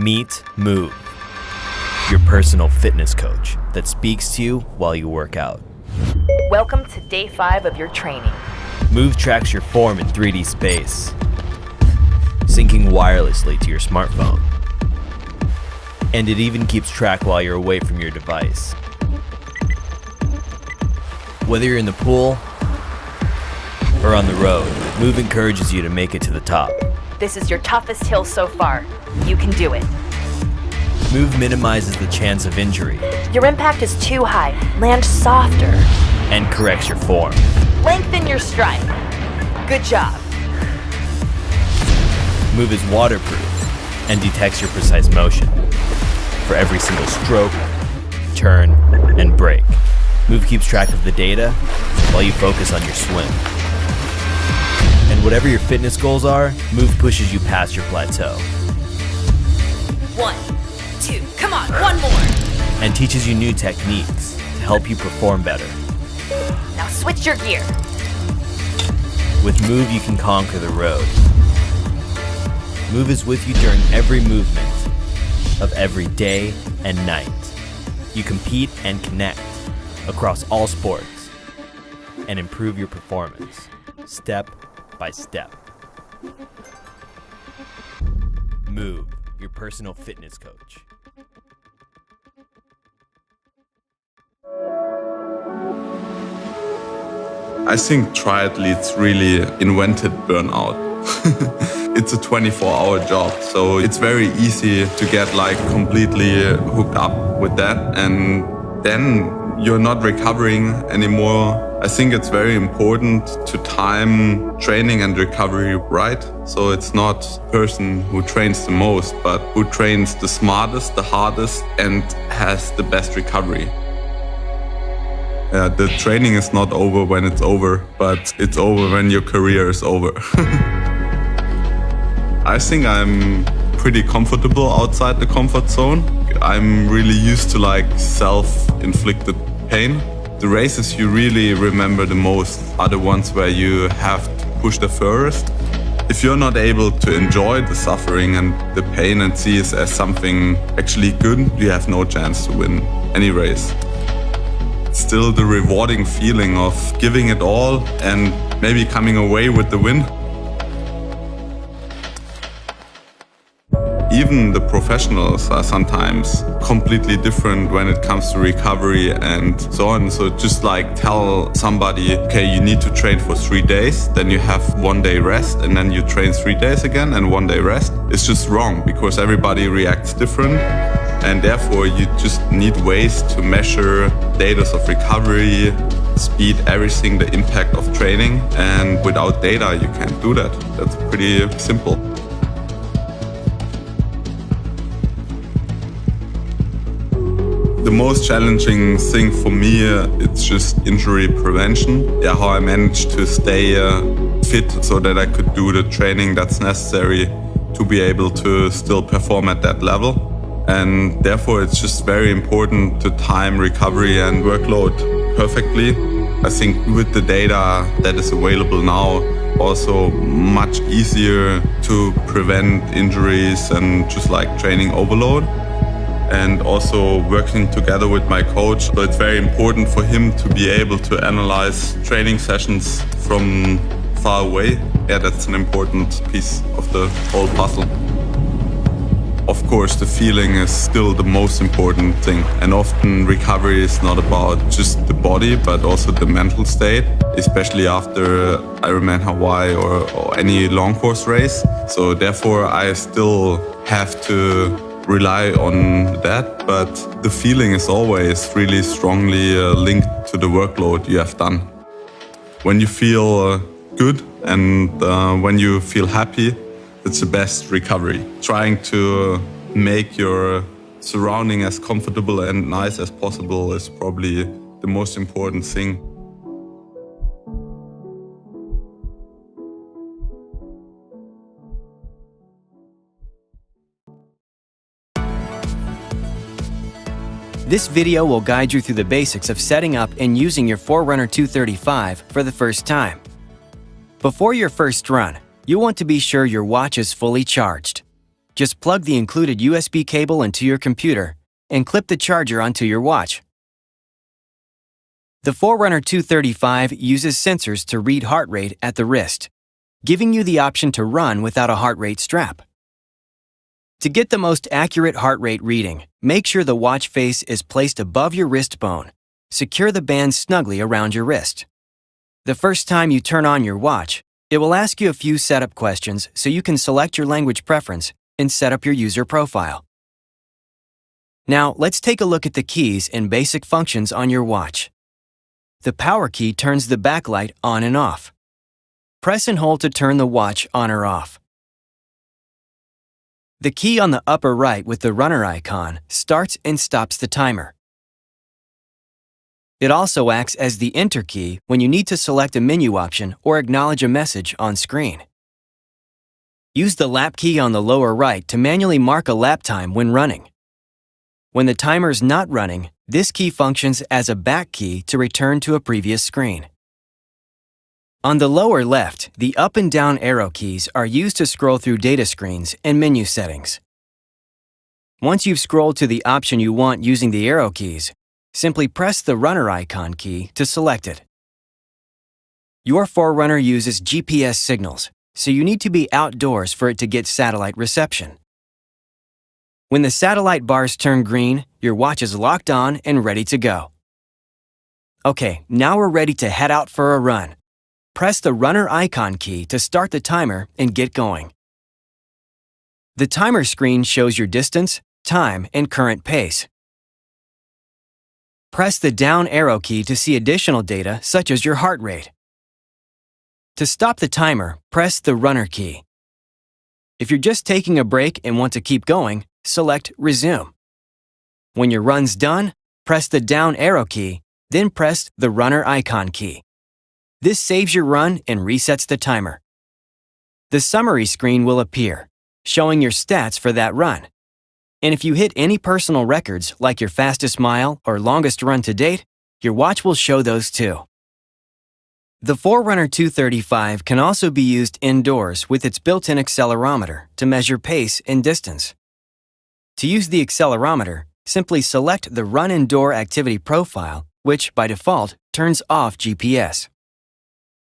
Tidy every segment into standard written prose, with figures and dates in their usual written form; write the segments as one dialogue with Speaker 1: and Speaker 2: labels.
Speaker 1: Meet Moov, your personal fitness coach that speaks to you while you work out.
Speaker 2: Welcome to day 5 of your training.
Speaker 1: Moov tracks your form in 3D space, syncing wirelessly to your smartphone. And it even keeps track while you're away from your device. Whether you're in the pool or on the road, Moov encourages you to make it to the top.
Speaker 2: This is your toughest hill so far. You can do it.
Speaker 1: Moov minimizes the chance of injury
Speaker 2: Your impact is too high. Land softer.
Speaker 1: and corrects your form.
Speaker 2: Lengthen your stride. Good job.
Speaker 1: Moov is waterproof and detects your precise motion for every single stroke, turn, and break. Moov keeps track of the data while you focus on your swim. And whatever your fitness goals are, Moov pushes you past your plateau
Speaker 2: 1, 2, come on, one more.
Speaker 1: and teaches you new techniques to help you perform better.
Speaker 2: Now switch your gear.
Speaker 1: With Moov, you can conquer the road. Moov is with you during every movement of every day and night. You compete and connect across all sports and improve your performance step by step. Moov, your personal fitness coach.
Speaker 3: I think triathletes really invented burnout. It's a 24-hour job, so it's very easy to get completely hooked up with that, and then you're not recovering anymore. I think it's very important to time training and recovery right. So it's not the person who trains the most, but who trains the smartest, the hardest, and has the best recovery. The training is not over when it's over, but it's over when your career is over. I think I'm pretty comfortable outside the comfort zone. I'm really used to self-inflicted pain. The races you really remember the most are the ones where you have to push the furthest. If you're not able to enjoy the suffering and the pain and see it as something actually good, you have no chance to win any race. Still the rewarding feeling of giving it all and maybe coming away with the win. Even the professionals are sometimes completely different when it comes to recovery and so on. So just tell somebody, okay, you need to train for 3 days, then you have 1 day rest, and then you train 3 days again and 1 day rest. It's just wrong because everybody reacts different. And therefore you just need ways to measure data of recovery, speed, everything, the impact of training. And without data, you can't do that. That's pretty simple. The most challenging thing for me, it's just injury prevention. How I managed to stay fit so that I could do the training that's necessary to be able to still perform at that level. And therefore, it's just very important to time recovery and workload perfectly. I think with the data that is available now, also much easier to prevent injuries and just training overload. And also working together with my coach. So it's very important for him to be able to analyze training sessions from far away. That's an important piece of the whole puzzle. Of course, the feeling is still the most important thing. And often recovery is not about just the body, but also the mental state, especially after Ironman Hawaii or any long course race. So therefore, I still have to rely on that, but the feeling is always really strongly linked to the workload you have done. When you feel good and when you feel happy, it's the best recovery. Trying to make your surrounding as comfortable and nice as possible is probably the most important thing.
Speaker 4: This video will guide you through the basics of setting up and using your Forerunner 235 for the first time. Before your first run, you want to be sure your watch is fully charged. Just plug the included USB cable into your computer and clip the charger onto your watch. The Forerunner 235 uses sensors to read heart rate at the wrist, giving you the option to run without a heart rate strap. To get the most accurate heart rate reading, make sure the watch face is placed above your wrist bone. Secure the band snugly around your wrist. The first time you turn on your watch, it will ask you a few setup questions so you can select your language preference and set up your user profile. Now, let's take a look at the keys and basic functions on your watch. The power key turns the backlight on and off. Press and hold to turn the watch on or off. The key on the upper right with the runner icon starts and stops the timer. It also acts as the enter key when you need to select a menu option or acknowledge a message on screen. Use the lap key on the lower right to manually mark a lap time when running. When the timer is not running, this key functions as a back key to return to a previous screen. On the lower left, the up and down arrow keys are used to scroll through data screens and menu settings. Once you've scrolled to the option you want using the arrow keys, simply press the runner icon key to select it. Your Forerunner uses GPS signals, so you need to be outdoors for it to get satellite reception. When the satellite bars turn green, your watch is locked on and ready to go. Okay, now we're ready to head out for a run. Press the runner icon key to start the timer and get going. The timer screen shows your distance, time, and current pace. Press the down arrow key to see additional data such as your heart rate. To stop the timer, press the runner key. If you're just taking a break and want to keep going, select Resume. When your run's done, press the down arrow key, then press the runner icon key. This saves your run and resets the timer. The summary screen will appear, showing your stats for that run. And if you hit any personal records like your fastest mile or longest run to date, your watch will show those too. The Forerunner 235 can also be used indoors with its built-in accelerometer to measure pace and distance. To use the accelerometer, simply select the Run Indoor Activity profile, which, by default, turns off GPS.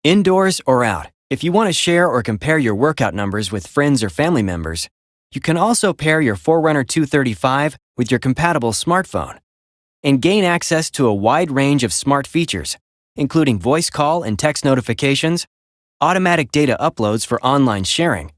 Speaker 4: Indoors or out, if you want to share or compare your workout numbers with friends or family members, you can also pair your Forerunner 235 with your compatible smartphone and gain access to a wide range of smart features, including voice call and text notifications, automatic data uploads for online sharing,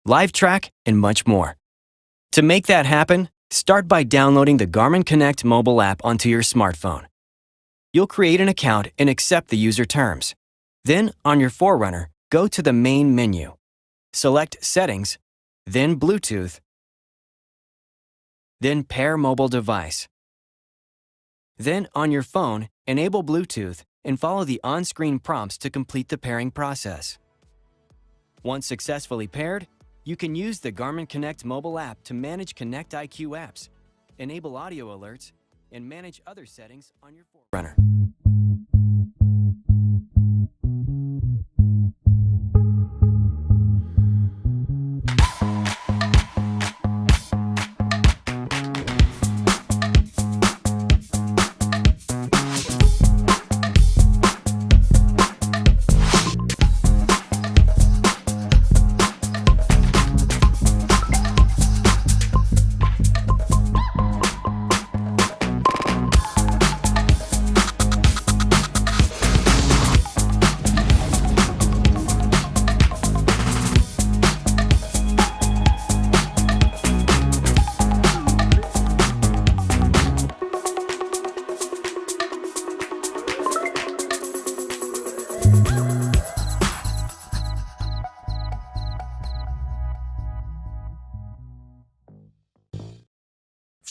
Speaker 4: live track, and much more. To make that happen, start by downloading the Garmin Connect mobile app onto your smartphone. You'll create an account and accept the user terms. Then, on your Forerunner, go to the main menu. Select Settings, then Bluetooth, then Pair Mobile Device. Then, on your phone, enable Bluetooth and follow the on-screen prompts to complete the pairing process. Once successfully paired, you can use the Garmin Connect mobile app to manage Connect IQ apps, enable audio alerts, and manage other settings on your Forerunner.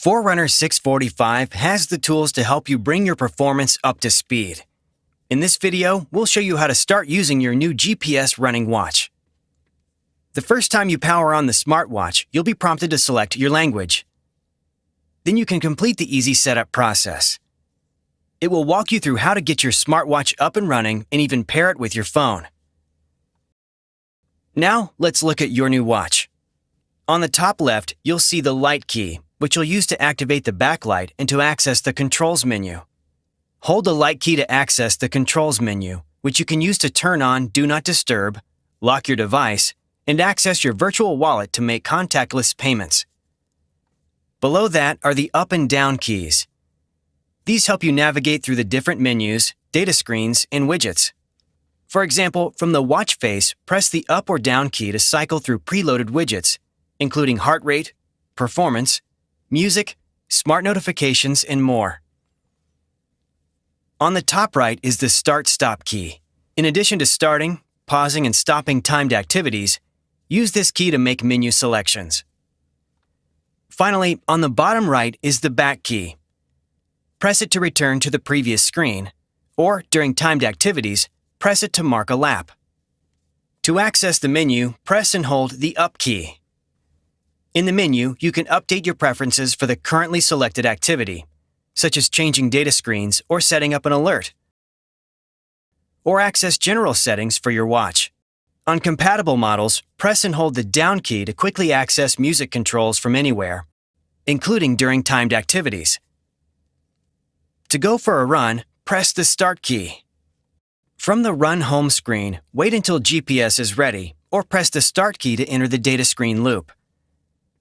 Speaker 4: Forerunner 645 has the tools to help you bring your performance up to speed. In this video, we'll show you how to start using your new GPS running watch. The first time you power on the smartwatch, you'll be prompted to select your language. Then you can complete the easy setup process. It will walk you through how to get your smartwatch up and running and even pair it with your phone. Now, let's look at your new watch. On the top left, you'll see the light key, which you'll use to activate the backlight and to access the controls menu. Hold the light key to access the controls menu, which you can use to turn on Do Not Disturb, lock your device, and access your virtual wallet to make contactless payments. Below that are the up and down keys. These help you navigate through the different menus, data screens, and widgets. For example, from the watch face, press the up or down key to cycle through preloaded widgets, including heart rate, performance, music, smart notifications, and more. On the top right is the Start-Stop key. In addition to starting, pausing, and stopping timed activities, use this key to make menu selections. Finally, on the bottom right is the Back key. Press it to return to the previous screen, or during timed activities, press it to mark a lap. To access the menu, press and hold the Up key. In the menu, you can update your preferences for the currently selected activity, such as changing data screens or setting up an alert, or access general settings for your watch. On compatible models, press and hold the down key to quickly access music controls from anywhere, including during timed activities. To go for a run, press the Start key. From the Run home screen, wait until GPS is ready, or press the Start key to enter the data screen loop.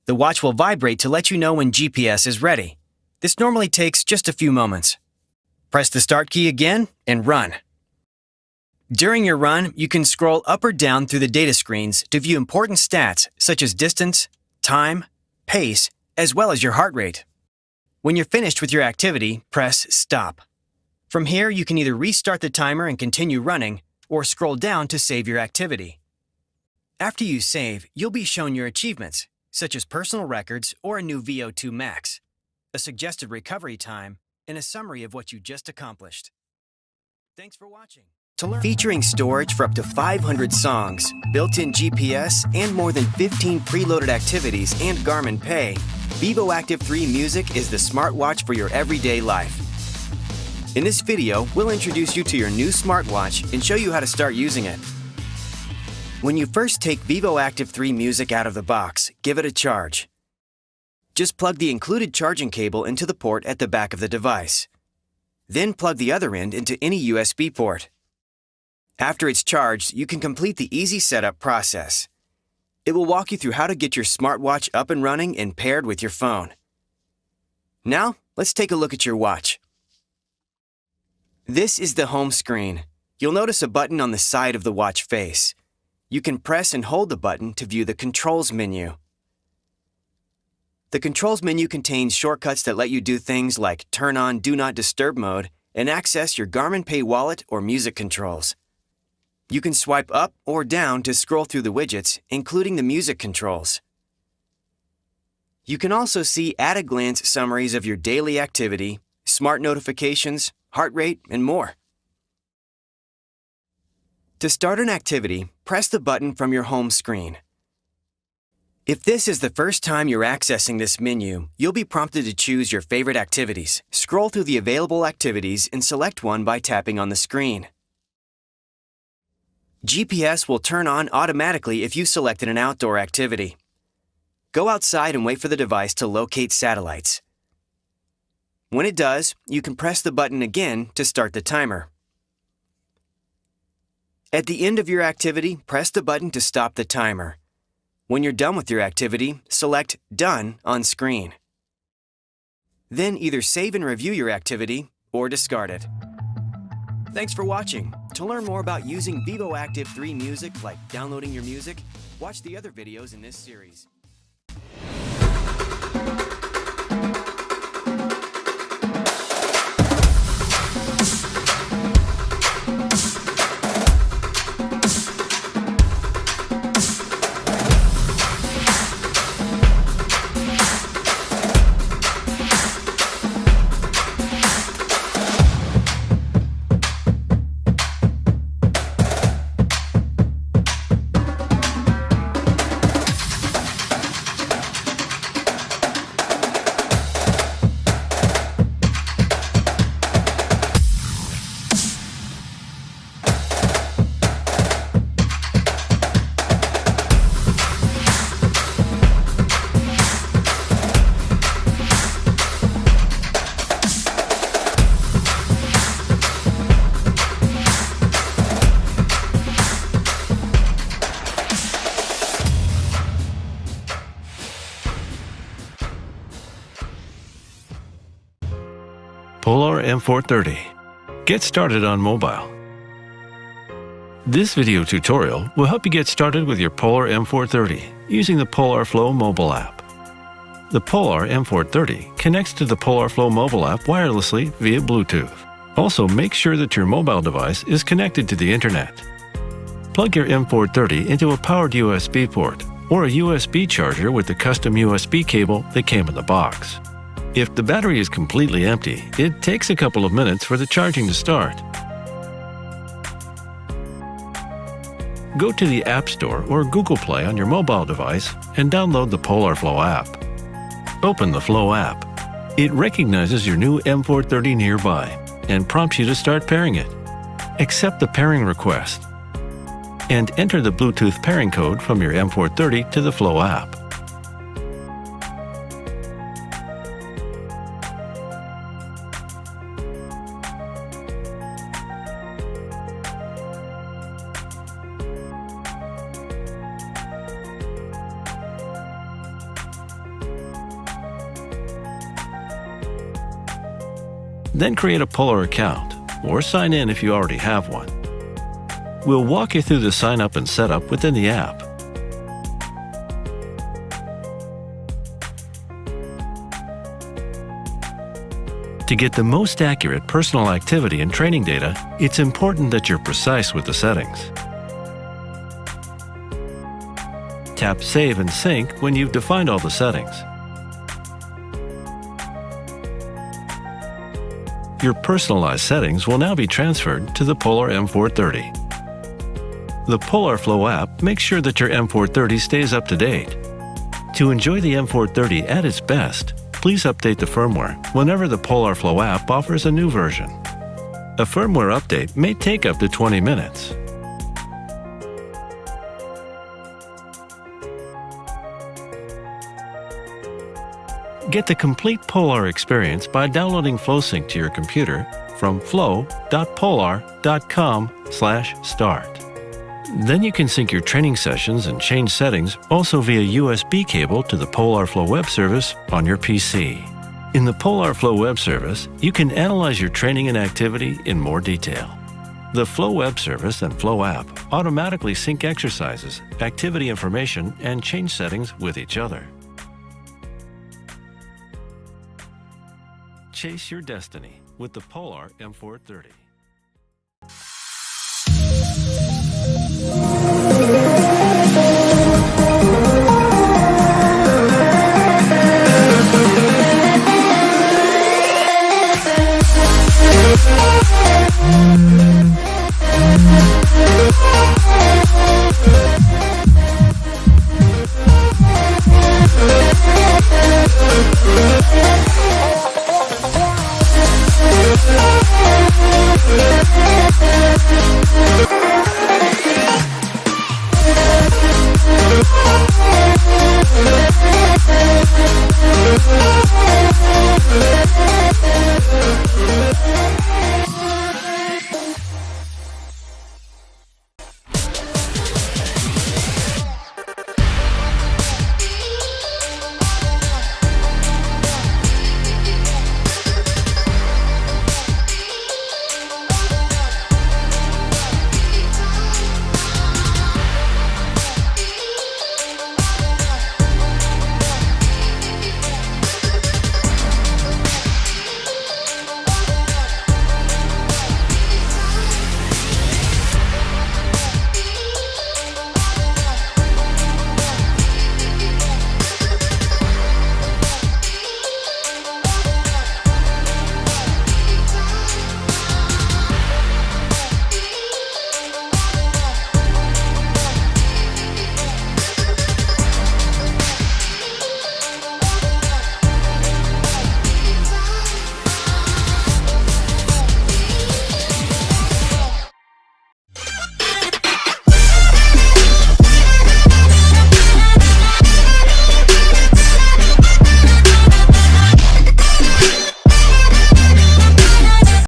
Speaker 4: The watch will vibrate to let you know when GPS is ready. This normally takes just a few moments. Press the Start key again and run. During your run, you can scroll up or down through the data screens to view important stats such as distance, time, pace, as well as your heart rate. When you're finished with your activity, press Stop. From here, you can either restart the timer and continue running, or scroll down to save your activity. After you save, you'll be shown your achievements, such as personal records or a new VO2 max, a suggested recovery time, and a summary of what you just accomplished. Thanks for watching. Featuring storage for up to 500 songs, built-in GPS, and more than 15 preloaded activities and Garmin Pay, vívoactive 3 Music is the smartwatch for your everyday life. In this video, we'll introduce you to your new smartwatch and show you how to start using it. When you first take vívoactive 3 Music out of the box, give it a charge. Just plug the included charging cable into the port at the back of the device. Then plug the other end into any USB port. After it's charged, you can complete the easy setup process. It will walk you through how to get your smartwatch up and running and paired with your phone. Now, let's take a look at your watch. This is the home screen. You'll notice a button on the side of the watch face. You can press and hold the button to view the controls menu. The controls menu contains shortcuts that let you do things like turn on Do Not Disturb mode and access your Garmin Pay wallet or music controls. You can swipe up or down to scroll through the widgets, including the music controls. You can also see at-a-glance summaries of your daily activity, smart notifications, heart rate, and more. To start an activity, press the button from your home screen. If this is the first time you're accessing this menu, you'll be prompted to choose your favorite activities. Scroll through the available activities and select one by tapping on the screen. GPS will turn on automatically if you selected an outdoor activity. Go outside and wait for the device to locate satellites. When it does, you can press the button again to start the timer. At the end of your activity, press the button to stop the timer. When you're done with your activity, select Done on screen. Then either save and review your activity or discard it. Thanks for watching. To learn more about using vívoactive 3 Music, like downloading your music, watch the other videos in this series.
Speaker 5: M430. Get started on mobile. This video tutorial will help you get started with your Polar M430 using the Polar Flow mobile app. The Polar M430 connects to the Polar Flow mobile app wirelessly via Bluetooth. Also, make sure that your mobile device is connected to the internet. Plug your M430 into a powered USB port or a USB charger with the custom USB cable that came in the box. If the battery is completely empty, it takes a couple of minutes for the charging to start. Go to the App Store or Google Play on your mobile device and download the Polar Flow app. Open the Flow app. It recognizes your new M430 nearby and prompts you to start pairing it. Accept the pairing request and enter the Bluetooth pairing code from your M430 to the Flow app. Then create a Polar account, or sign in if you already have one. We'll walk you through the sign up and setup within the app. To get the most accurate personal activity and training data, it's important that you're precise with the settings. Tap Save and Sync when you've defined all the settings. Your personalized settings will now be transferred to the Polar M430. The Polar Flow app makes sure that your M430 stays up to date. To enjoy the M430 at its best, please update the firmware whenever the Polar Flow app offers a new version. A firmware update may take up to 20 minutes. Get the complete Polar experience by downloading FlowSync to your computer from flow.polar.com/start. Then you can sync your training sessions and change settings also via USB cable to the Polar Flow web service on your PC. In the Polar Flow web service, you can analyze your training and activity in more detail. The Flow web service and Flow app automatically sync exercises, activity information, and change settings with each other. Chase your destiny with the Polar M430.